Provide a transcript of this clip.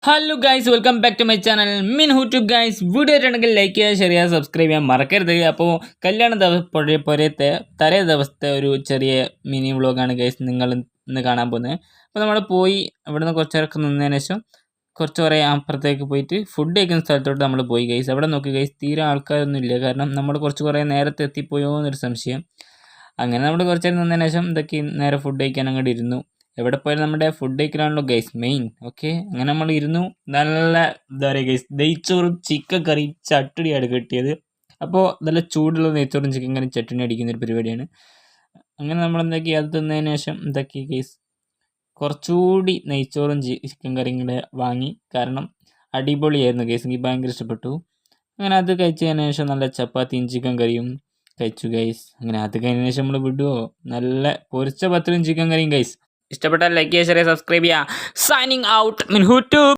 Hello guys, welcome back to my channel മിൻ YouTube guys. Video ആയിട്ടുണ്ടെങ്കിൽ like ചെയ്യുക, share ചെയ്യുക, സബ്സ്ക്രൈബ് ചെയ്യാൻ മറക്കരുത്. അപ്പോൾ കല്യാണ പോരത്തെ തലേ ദിവസത്തെ ഒരു ചെറിയ മിനി വ്ളോഗാണ് ഗൈസ് നിങ്ങൾ ഇന്ന് കാണാൻ പോകുന്നത്. അപ്പോൾ നമ്മൾ പോയി ഇവിടെ നിന്ന് കുറച്ചേരൊക്കെ നിന്നതിന് ശേഷം കുറച്ച് കുറേ അപ്പുറത്തേക്ക് പോയിട്ട് ഫുഡ് കഴിക്കുന്ന സ്ഥലത്തോട്ട് നമ്മൾ പോയി ഗൈസ്. അവിടെ നോക്കി ഗൈസ്, തീരെ ആൾക്കാരൊന്നും ഇല്ല. കാരണം നമ്മൾ കുറച്ച് കുറേ നേരത്തെ എത്തിപ്പോയോ എന്നൊരു സംശയം. അങ്ങനെ നമ്മൾ കുറച്ച് നേരം നിന്നതിന് ശേഷം ഇതൊക്കെ നേരെ ഫുഡ് കഴിക്കാൻ അങ്ങോട്ട് ഇരുന്നു. എവിടെ പോയാലും നമ്മുടെ ഫുഡ് കഴിക്കലാണല്ലോ ഗൈസ് മെയിൻ. ഓക്കെ, അങ്ങനെ നമ്മൾ ഇരുന്നു. നല്ല എന്താ പറയുക ഗൈസ്, നെയ്ച്ചോറും ചിക്കൻ കറി ചട്ടണിയാണ് കിട്ടിയത്. അപ്പോൾ നല്ല ചൂടുള്ള നെയ്ച്ചോറും ചിക്കൻ കറി ചട്ടണി അടിക്കുന്ന ഒരു പരിപാടിയാണ്. അങ്ങനെ നമ്മൾ എന്തൊക്കെ അത് തിന്നതിന് ശേഷം എന്തൊക്കെ ഗൈസ് കുറച്ചുകൂടി നെയ്ച്ചോറും ചിക്കൻ കറിയും കൂടെ വാങ്ങി. കാരണം അടിപൊളിയായിരുന്നു ഗൈസ്, എനിക്ക് ഭയങ്കര ഇഷ്ടപ്പെട്ടു. അങ്ങനെ അത് കഴിച്ചതിന് ശേഷം നല്ല ചപ്പാത്തിയും ചിക്കൻ കറിയും കഴിച്ചു ഗൈസ്. അങ്ങനെ അത് കഴിഞ്ഞതിന് ശേഷം നമ്മൾ വിടുവോ, നല്ല പൊരിച്ച പത്തിലും ചിക്കൻ കറിയും ഗൈസ്. ഇഷ്ടപ്പെട്ടാൽ ലൈക്ക് ചെയ്യുക, ഷെയർ ചെയ്യുക, സബ്സ്ക്രൈബ് ചെയ്യുക. സൈനിങ് ഔട്ട് മിൻ യൂട്യൂബ്.